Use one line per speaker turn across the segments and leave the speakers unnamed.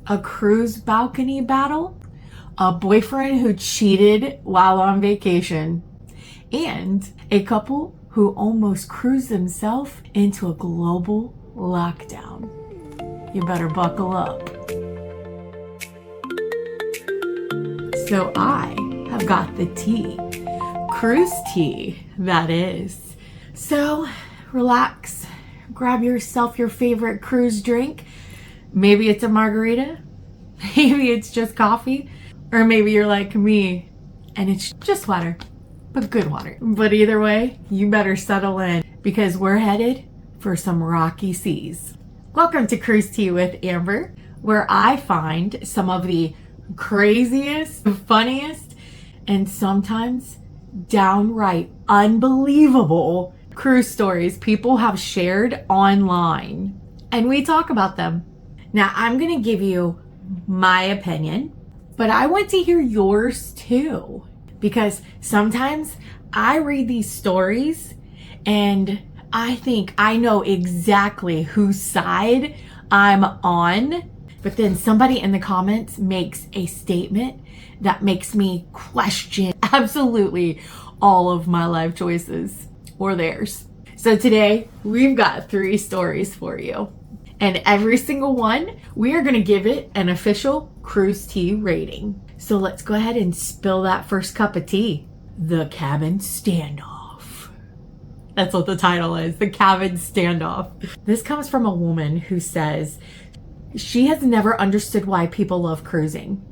a cruise balcony battle, a boyfriend who cheated while on vacation, and a couple who almost cruised themselves into a global lockdown. You better buckle up. So I have got the tea. Cruise tea, that is. So relax, grab yourself your favorite cruise drink. Maybe it's a margarita, maybe it's just coffee, or maybe you're like me and it's just water, but good water. But either way, you better settle in because we're headed for some rocky seas. Welcome to Cruise Tea with Amber, where I find some of the craziest, funniest, and sometimes downright unbelievable cruise stories people have shared online, and we talk about them. Now, I'm going to give you my opinion, but I want to hear yours too, because sometimes I read these stories and I think I know exactly whose side I'm on, but then somebody in the comments makes a statement that makes me question absolutely all of my life choices or theirs. So today we've got 3 stories for you, and every single one we are going to give it an official cruise tea rating. So let's go ahead and spill that first cup of tea. The cabin standoff. That's what the title is, the cabin standoff. This comes from a woman who says she has never understood why people love cruising.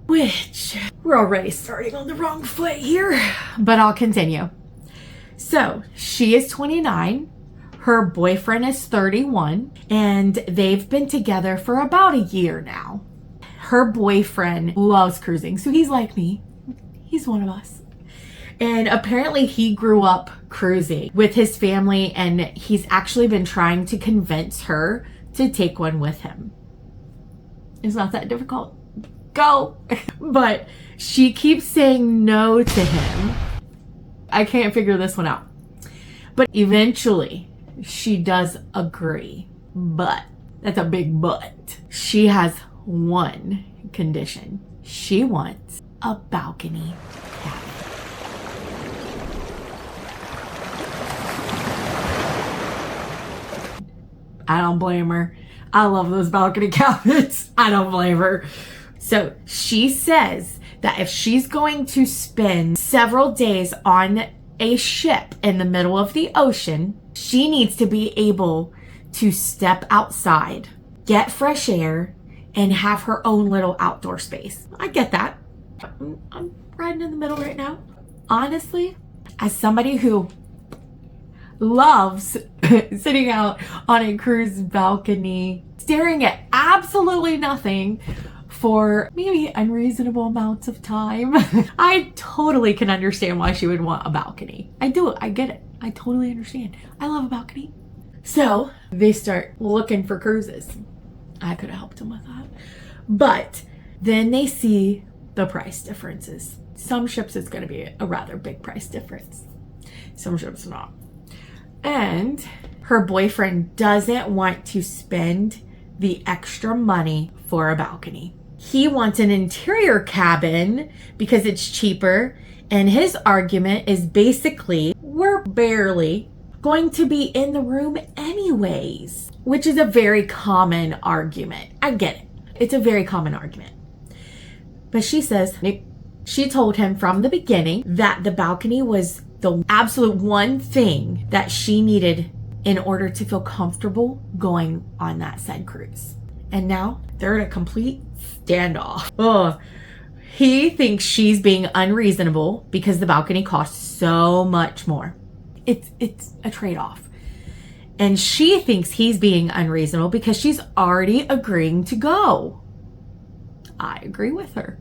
Which, we're already starting on the wrong foot here, but I'll continue. So, she is 29, her boyfriend is 31, and they've been together for about a year now. Her boyfriend loves cruising, so he's like me. He's one of us. And apparently he grew up cruising with his family, and he's actually been trying to convince her to take one with him. It's not that difficult. Go. But she keeps saying no to him. I can't figure this one out. But eventually she does agree. But that's a big but. She has one condition. She wants a balcony cabin. I don't blame her. I love those balcony cabins. I don't blame her. So she says that if she's going to spend several days on a ship in the middle of the ocean, she needs to be able to step outside, get fresh air, and have her own little outdoor space. I get that. I'm riding in the middle right now. Honestly, as somebody who loves sitting out on a cruise balcony, staring at absolutely nothing for maybe unreasonable amounts of time, I totally can understand why she would want a balcony. I do. I get it. I totally understand. I love a balcony. So they start looking for cruises. I could have helped them with that. But then they see the price differences. Some ships it's going to be a rather big price difference. Some ships not. And her boyfriend doesn't want to spend the extra money for a balcony. He wants an interior cabin because it's cheaper, and his argument is basically, we're barely going to be in the room anyways, which is a very common argument. I get it. It's a very common argument. But she says she told him from the beginning that the balcony was the absolute one thing that she needed in order to feel comfortable going on that said cruise. And now they're in a complete standoff. Oh, he thinks she's being unreasonable because the balcony costs so much more. It's a trade-off. And she thinks he's being unreasonable because she's already agreeing to go. I agree with her.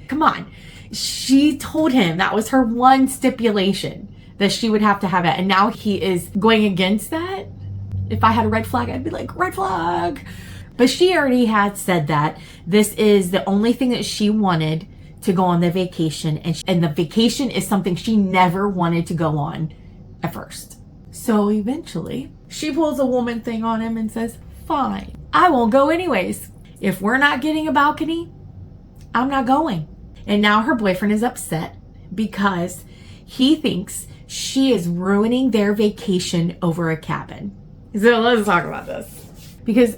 Come on. She told him that was her one stipulation, that she would have to have it. And now he is going against that. If I had a red flag, I'd be like, red flag. But she already had said that this is the only thing that she wanted to go on the vacation. And the vacation is something she never wanted to go on at first. So eventually she pulls a woman thing on him and says, fine. I won't go anyways. If we're not getting a balcony, I'm not going. And now her boyfriend is upset because he thinks she is ruining their vacation over a cabin. So let's talk about this. Because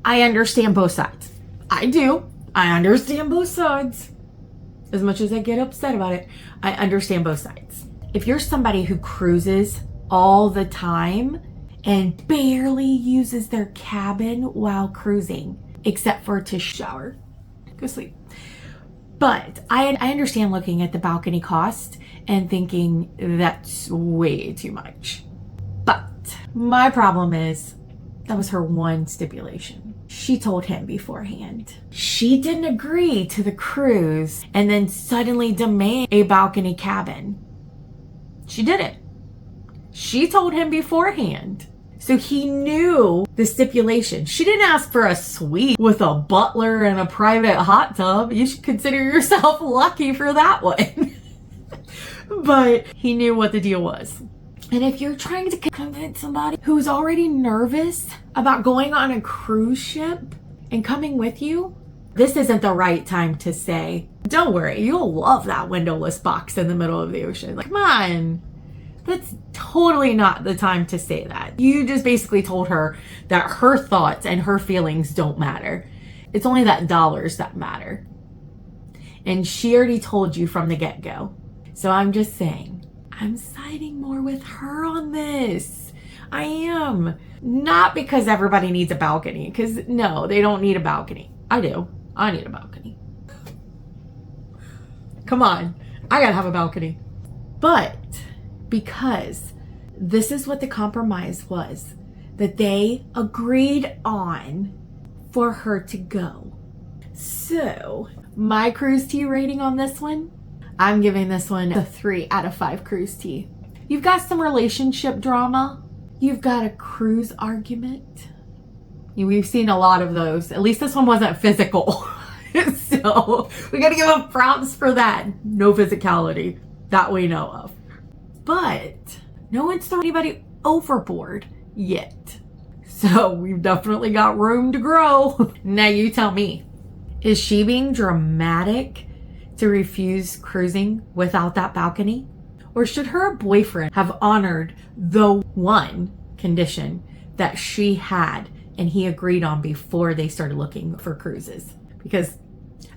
I understand both sides. I do. I understand both sides. As much as I get upset about it, I understand both sides. If you're somebody who cruises all the time and barely uses their cabin while cruising, except for to shower, go sleep. But I understand looking at the balcony cost and thinking that's way too much. But my problem is that was her one stipulation. She told him beforehand. She didn't agree to the cruise and then suddenly demand a balcony cabin. She didn't. She told him beforehand. So he knew the stipulation. She didn't ask for a suite with a butler and a private hot tub. You should consider yourself lucky for that one. But he knew what the deal was. And if you're trying to convince somebody who's already nervous about going on a cruise ship and coming with you, this isn't the right time to say, don't worry, you'll love that windowless box in the middle of the ocean. Like, come on. That's totally not the time to say that. You just basically told her that her thoughts and her feelings don't matter. It's only that dollars that matter. And she already told you from the get-go. So I'm just saying, I'm siding more with her on this. I am. Not because everybody needs a balcony, because no, they don't need a balcony. I do. I need a balcony. Come on. I gotta have a balcony. But because this is what the compromise was that they agreed on for her to go. So my cruise tea rating on this one, I'm giving this one a 3 out of 5 cruise tea. You've got some relationship drama. You've got a cruise argument. We've seen a lot of those. At least this one wasn't physical. So we got to give them props for that. No physicality that we know of. But no one's thrown anybody overboard yet. So we've definitely got room to grow. Now you tell me, is she being dramatic to refuse cruising without that balcony? Or should her boyfriend have honored the one condition that she had and he agreed on before they started looking for cruises? Because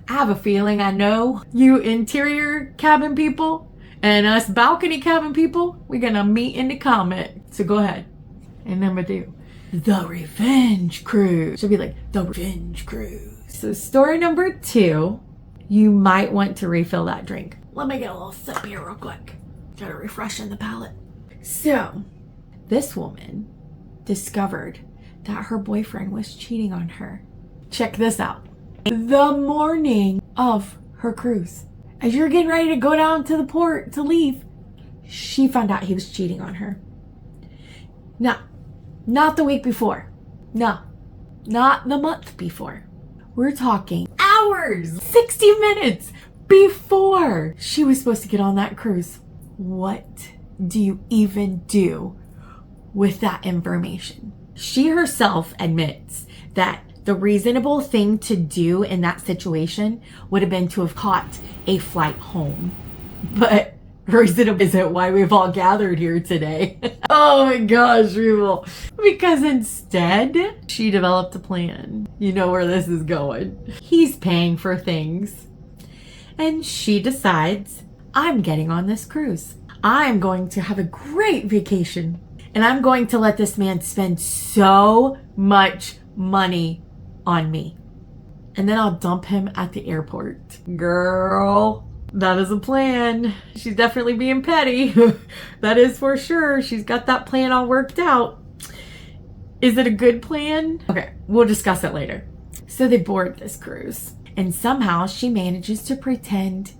I have a feeling I know you interior cabin people and us balcony cabin people, we're gonna meet in the comment. So go ahead. And number 2, the revenge cruise. Should be like the revenge cruise. So story number 2, you might want to refill that drink. Let me get a little sip here real quick. Gotta refresh in the palate. So this woman discovered that her boyfriend was cheating on her. Check this out. The morning of her cruise, as you're getting ready to go down to the port to leave, she found out he was cheating on her. No, not the week before. No, not the month before. We're talking hours, 60 minutes before she was supposed to get on that cruise. What do you even do with that information? She herself admits that the reasonable thing to do in that situation would have been to have caught a flight home. But reasonable isn't why we've all gathered here today. Oh my gosh, people. Because instead, she developed a plan. You know where this is going. He's paying for things. And she decides, I'm getting on this cruise. I'm going to have a great vacation. And I'm going to let this man spend so much money on me. And then I'll dump him at the airport. Girl, that is a plan. She's definitely being petty. That is for sure. She's got that plan all worked out. Is it a good plan? Okay, we'll discuss it later. So they board this cruise. And somehow she manages to pretend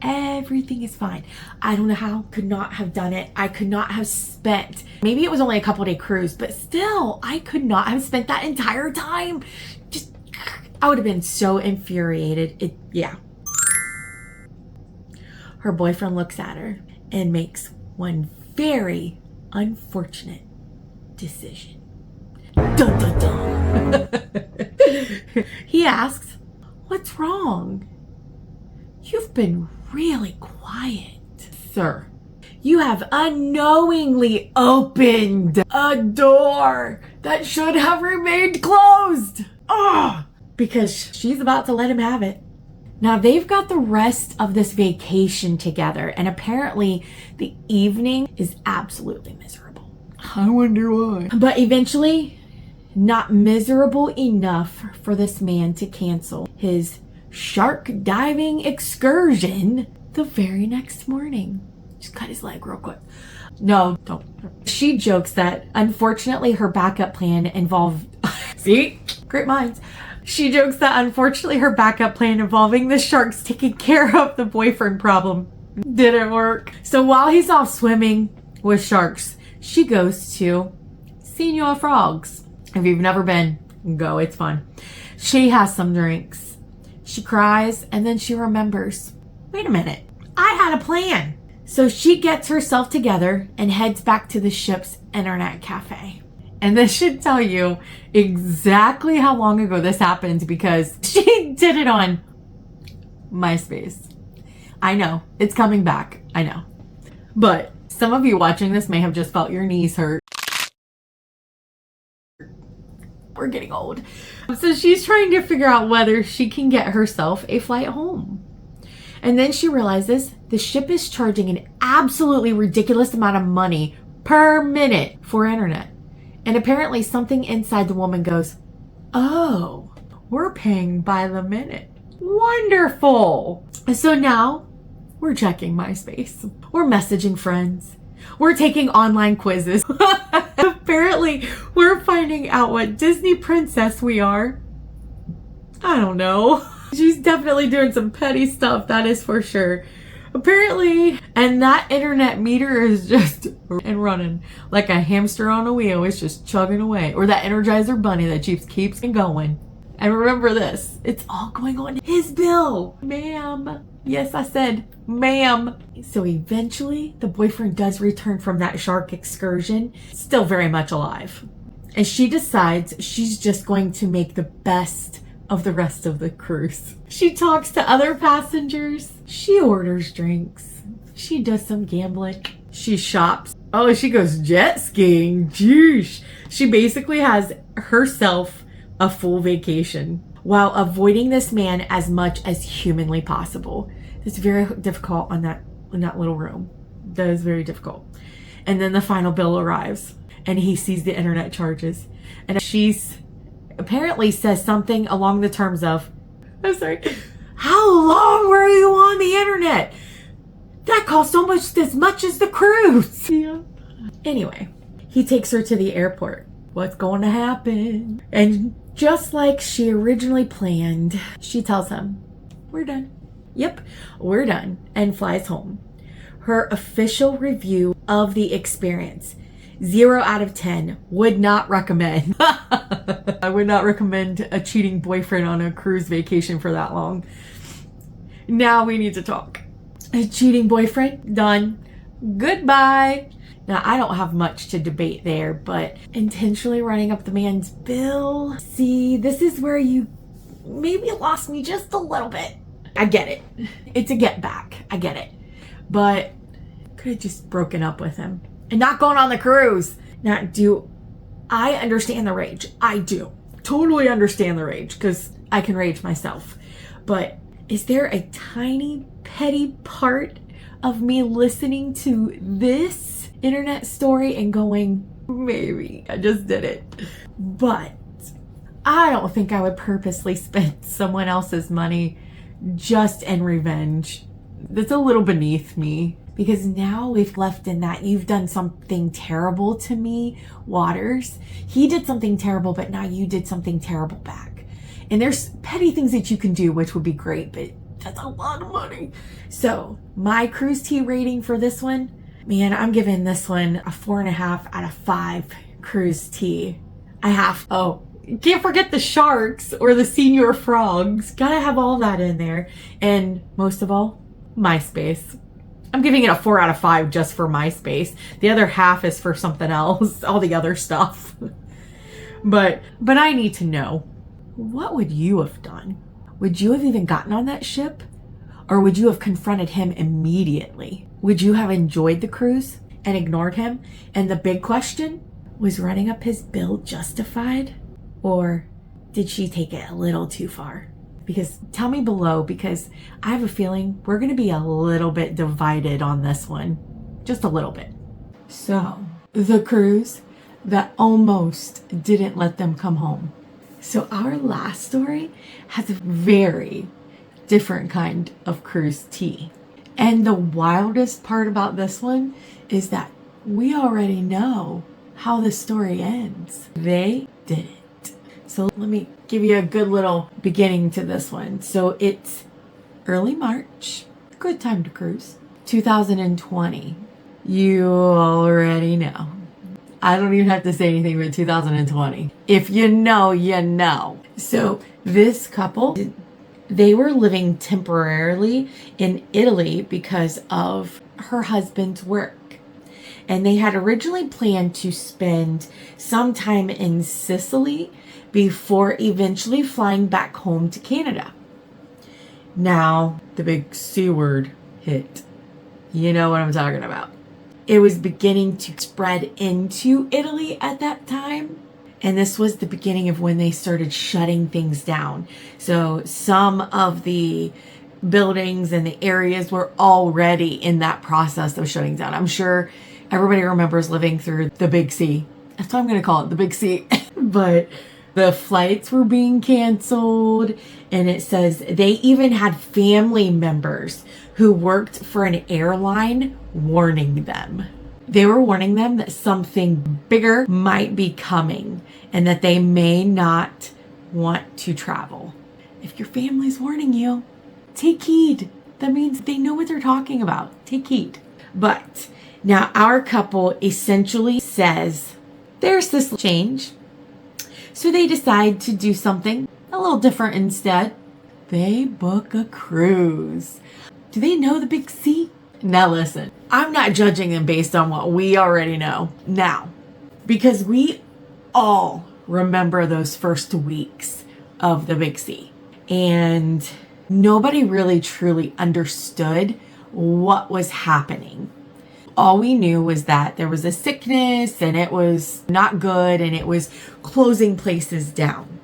everything is fine. I don't know how. Could not have done it. I could not have spent, maybe it was only a couple-day cruise, but still, I could not have spent that entire time. Just, I would have been so infuriated. Yeah. Her boyfriend looks at her and makes one very unfortunate decision. Dun, dun, dun. asks, "What's wrong? You've been really quiet." "Sir, you have unknowingly opened a door that should have remained closed." Because she's about to let him have it. Now they've got the rest of this vacation together, and apparently the evening is absolutely miserable. I wonder why. But eventually, not miserable enough for this man to cancel his shark diving excursion the very next morning. Just cut his leg real quick. No, don't. She jokes that unfortunately her backup plan involved... See? Great minds. She jokes that unfortunately her backup plan involving the sharks taking care of the boyfriend problem didn't work. So while he's off swimming with sharks, she goes to Senor Frogs. If you've never been, go, it's fun. She has some drinks. She cries, and then she remembers, wait a minute, I had a plan. So she gets herself together and heads back to the ship's internet cafe. And this should tell you exactly how long ago this happened, because she did it on MySpace. I know, it's coming back, I know. But some of you watching this may have just felt your knees hurt. We're getting old. So she's trying to figure out whether she can get herself a flight home. And then she realizes the ship is charging an absolutely ridiculous amount of money per minute for internet. And apparently something inside the woman goes, oh, we're paying by the minute. Wonderful. So now we're checking MySpace. We're messaging friends. We're taking online quizzes. Apparently we're finding out what Disney princess we are. I don't know. She's definitely doing some petty stuff, that is for sure. Apparently, and that internet meter is just and running like a hamster on a wheel. It's just chugging away. Or that Energizer bunny that keeps going. And remember this, it's all going on his bill. Ma'am. Yes, I said ma'am. So eventually, the boyfriend does return from that shark excursion, still very much alive. And she decides she's just going to make the best of the rest of the cruise. She talks to other passengers. She orders drinks. She does some gambling. She shops. Oh, she goes jet skiing. Jeesh. She basically has herself a full vacation while avoiding this man as much as humanly possible. It's very difficult in that little room. That is very difficult. And then the final bill arrives and he sees the internet charges. And she's apparently says something along the terms of, I'm sorry, how long were you on the internet? That cost almost as much as the cruise. Yeah. Anyway, he takes her to the airport. What's going to happen? And just like she originally planned, she tells him, we're done. Yep, we're done, and flies home. Her official review of the experience: 0 out of 10. Would not recommend. I would not recommend a cheating boyfriend on a cruise vacation for that long. Now we need to talk. A cheating boyfriend, done. Goodbye. Now, I don't have much to debate there, but intentionally running up the man's bill. See, this is where you maybe lost me just a little bit. I get it. It's a get back. I get it. But could have just broken up with him and not gone on the cruise. Now, do I understand the rage? I do. Totally understand the rage, because I can rage myself. But is there a tiny, petty part of me listening to this internet story and going, maybe I just did it? But I don't think I would purposely spend someone else's money just in revenge. That's a little beneath me. Because now we've left in that you've done something terrible to me, Waters. He did something terrible, but now you did something terrible back. And there's petty things that you can do, which would be great, but that's a lot of money. So my cruise tea rating for this one, man, I'm giving this one a 4.5 out of 5 cruise tea. Can't forget the sharks or the senior frogs. Gotta have all that in there. And most of all, MySpace. I'm giving it a 4 out of 5 just for MySpace. The other half is for something else, all the other stuff. But I need to know, what would you have done? Would you have even gotten on that ship? Or would you have confronted him immediately? Would you have enjoyed the cruise and ignored him? And the big question, was running up his bill justified? Or did she take it a little too far? Because tell me below, because I have a feeling we're going to be a little bit divided on this one. Just a little bit. So, the cruise that almost didn't let them come home. So our last story has a very different kind of cruise tea. And the wildest part about this one is that we already know how the story ends. They didn't. So let me give you a good little beginning to this one. So it's early March, good time to cruise, 2020. You already know. I don't even have to say anything about 2020. If you know, you know. So this couple, they were living temporarily in Italy because of her husband's work. And they had originally planned to spend some time in Sicily before eventually flying back home to Canada. Now, the big C word hit. You know what I'm talking about. It was beginning to spread into Italy at that time. And this was the beginning of when they started shutting things down. So some of the buildings and the areas were already in that process of shutting down. I'm sure everybody remembers living through the Big C. That's what I'm going to call it, the Big C. But the flights were being canceled. And it says they even had family members who worked for an airline warning them. They were warning them that something bigger might be coming and that they may not want to travel. If your family's warning you, take heed. That means they know what they're talking about. Take heed. But now our couple essentially says there's this change. So they decide to do something a little different instead. They book a cruise. Do they know the Big C? Now listen, I'm not judging them based on what we already know now, because we all remember those first weeks of the Big C, and nobody really truly understood what was happening. All we knew was that there was a sickness and it was not good and it was closing places down.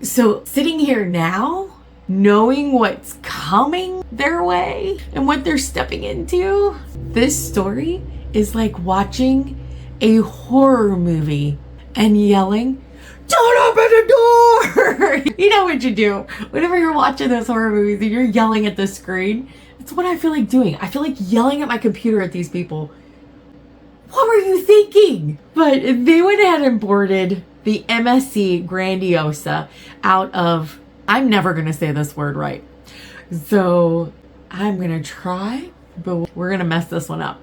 So sitting here now, knowing what's coming their way and what they're stepping into, this story is like watching a horror movie and yelling, "Don't open the door!" You know what you do whenever you're watching those horror movies and you're yelling at the screen. It's what I feel like doing. I feel like yelling at my computer at these people. What were you thinking? But they went ahead and boarded the MSC Grandiosa out of, I'm never going to say this word right. So I'm going to try, but we're going to mess this one up.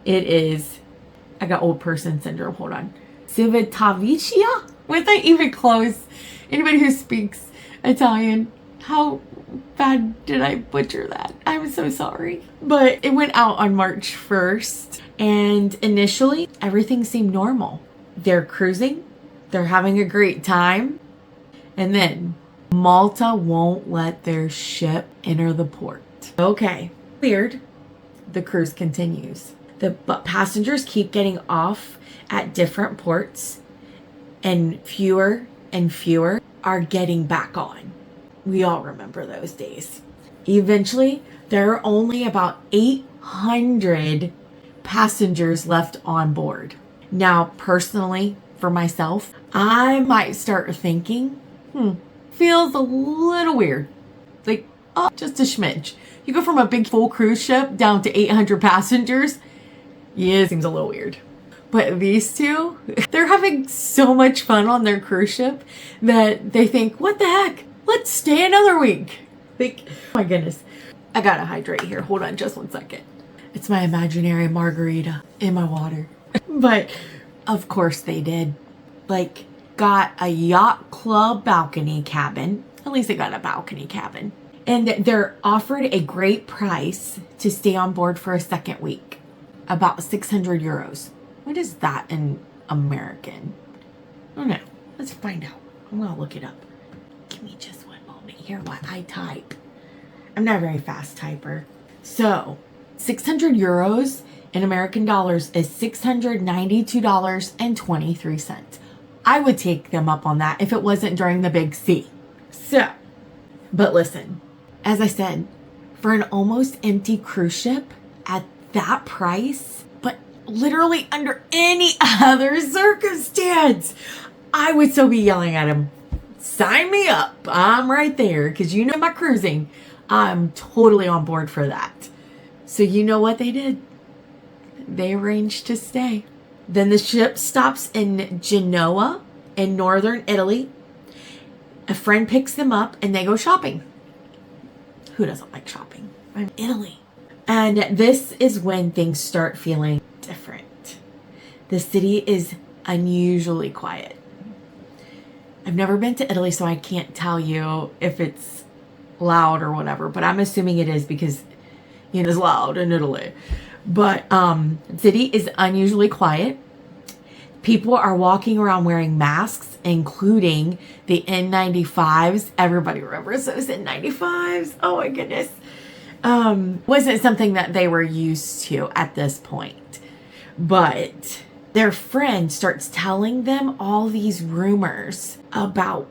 It is, I got old person syndrome. Hold on. Civitavecchia? Was I even close? Anybody who speaks Italian, how bad did I butcher that? I'm so sorry. But it went out on March 1st. And initially, everything seemed normal. They're cruising. They're having a great time. And then Malta won't let their ship enter the port. Okay, cleared. The cruise continues. But passengers keep getting off at different ports, and fewer are getting back on. We all remember those days. Eventually, there are only about 800 passengers left on board. Now, personally, for myself, I might start thinking, feels a little weird. Like, oh, just a smidge. You go from a big full cruise ship down to 800 passengers. Yeah, it seems a little weird. But these two, they're having so much fun on their cruise ship that they think, what the heck? Let's stay another week. Like, oh my goodness. I gotta hydrate here. Hold on just one second. It's my imaginary margarita in my water. But of course they did. Like, got a yacht club balcony cabin. At least they got a balcony cabin. And they're offered a great price to stay on board for a second week. About 600 euros. What is that in American? Oh no. Let's find out. I'm gonna look it up. Give me just one moment here while I type. I'm not a very fast typer. So 600 euros in American dollars is $692.23. I would take them up on that if it wasn't during the big C. So, but listen, as I said, for an almost empty cruise ship at that price, but literally under any other circumstance, I would still be yelling at him, sign me up. I'm right there, because you know my cruising. I'm totally on board for that. So you know what they did? They arranged to stay. Then the ship stops in Genoa in northern Italy. A friend picks them up and they go shopping. Who doesn't like shopping? I'm in Italy. And this is when things start feeling different. The city is unusually quiet. I've never been to Italy, so I can't tell you if it's loud or whatever, but I'm assuming it is because it is loud in Italy. But the city is unusually quiet. People are walking around wearing masks, including the N95s. Everybody remembers those N95s. Oh my goodness. Wasn't something that they were used to at this point. But their friend starts telling them all these rumors about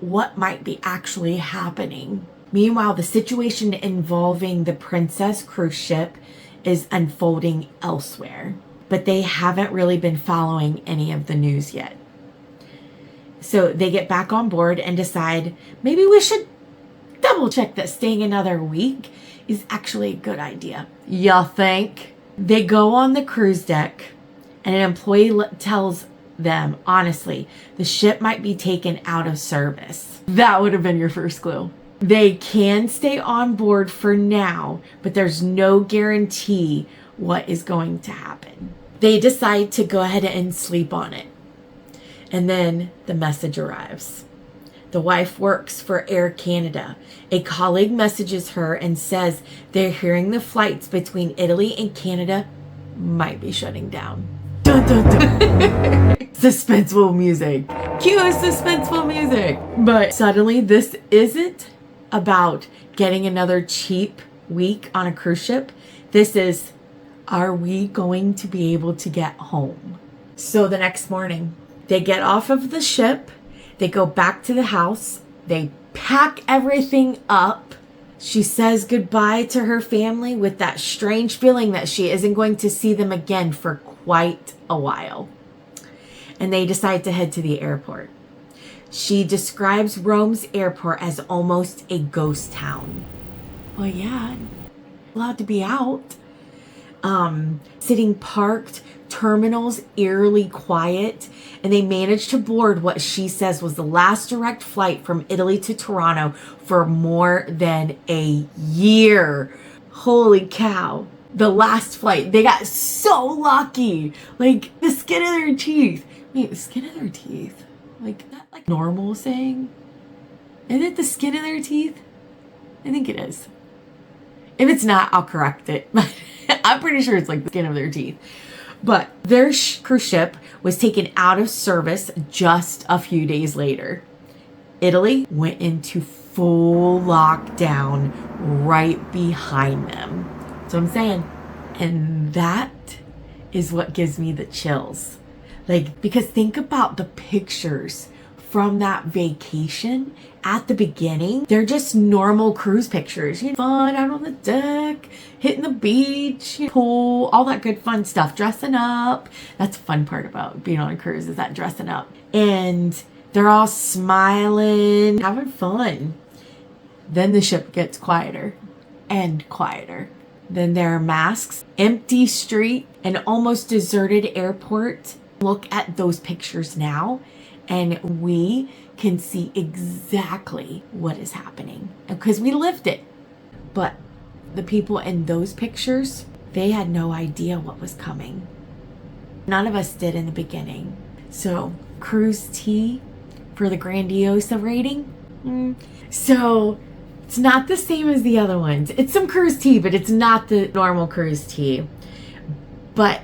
what might be actually happening. Meanwhile, the situation involving the Princess cruise ship is unfolding elsewhere, but they haven't really been following any of the news yet. So they get back on board and decide maybe we should double check that staying another week is actually a good idea. You think? They go on the cruise deck and an employee tells them, honestly, the ship might be taken out of service. That would have been your first clue. They can stay on board for now, but there's no guarantee what is going to happen. They decide to go ahead and sleep on it. And then the message arrives. The wife works for Air Canada. A colleague messages her and says they're hearing the flights between Italy and Canada might be shutting down. Dun, dun, dun. Suspenseful music. Cue suspenseful music. But suddenly this isn't about getting another cheap week on a cruise ship. This is, are we going to be able to get home? So the next morning, they get off of the ship. They go back to the house. They pack everything up. She says goodbye to her family with that strange feeling that she isn't going to see them again for quite a while. And they decide to head to the airport. She describes Rome's airport as almost a ghost town. Well, yeah, allowed to be out. Sitting parked, terminals eerily quiet, and they managed to board what she says was the last direct flight from Italy to Toronto for more than a year. Holy cow. The last flight. They got so lucky. Like, the skin of their teeth. Wait, the skin of their teeth? Like, that like normal saying? Isn't it the skin of their teeth? I think it is. If it's not, I'll correct it. But I'm pretty sure it's like the skin of their teeth. But their cruise ship was taken out of service just a few days later. Italy went into full lockdown right behind them. That's what I'm saying. And that is what gives me the chills. Like, because think about the pictures from that vacation at the beginning. They're just normal cruise pictures. You know, fun out on the deck, hitting the beach, pool, all that good fun stuff, dressing up. That's the fun part about being on a cruise, is that dressing up. And they're all smiling, having fun. Then the ship gets quieter and quieter. Then there are masks, empty street, an almost deserted airport. Look at those pictures now, and we can see exactly what is happening because we lived it. But the people in those pictures, they had no idea what was coming. None of us did in the beginning. So, cruise tea for the Grandiosa rating. So, it's not the same as the other ones. It's some cruise tea, but it's not the normal cruise tea. But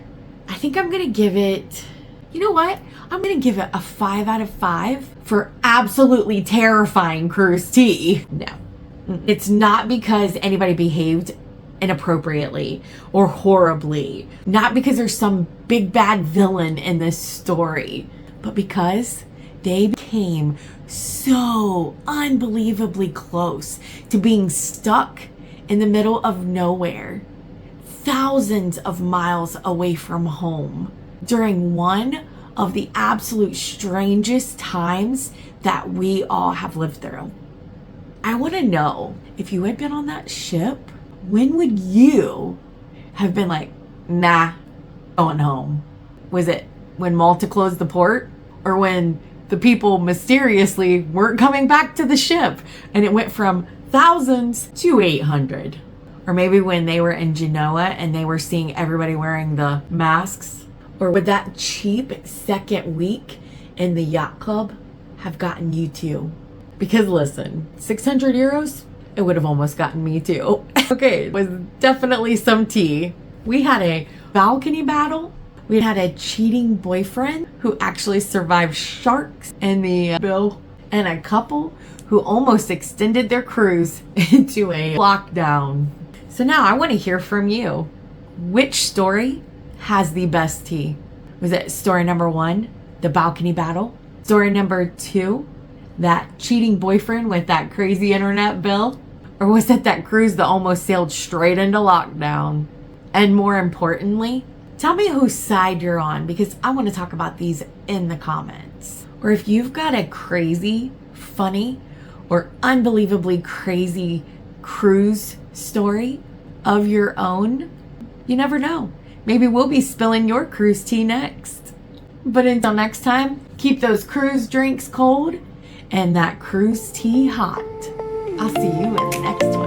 I think I'm going to give it, you know what? I'm going to give it a 5 out of 5 for absolutely terrifying cruise tea. No. It's not because anybody behaved inappropriately or horribly. Not because there's some big bad villain in this story, but because they became so unbelievably close to being stuck in the middle of nowhere, thousands of miles away from home, during one of the absolute strangest times that we all have lived through. I want to know, if you had been on that ship, when would you have been like, nah, going home? Was it when Malta closed the port? Or when the people mysteriously weren't coming back to the ship and it went from thousands to 800? Or maybe when they were in Genoa and they were seeing everybody wearing the masks? Or would that cheap second week in the yacht club have gotten you too? Because listen, 600 euros, it would have almost gotten me too. Okay, it was definitely some tea. We had a balcony battle. We had a cheating boyfriend who actually survived sharks in the bill, and a couple who almost extended their cruise into a lockdown. So now I want to hear from you. Which story has the best tea? Was it story number 1, the balcony battle? Story number 2, that cheating boyfriend with that crazy internet bill? Or was it that cruise that almost sailed straight into lockdown? And more importantly, tell me whose side you're on, because I want to talk about these in the comments. Or if you've got a crazy, funny, or unbelievably crazy cruise story of your own, you never know. Maybe we'll be spilling your cruise tea next. But until next time, keep those cruise drinks cold and that cruise tea hot. I'll see you in the next one.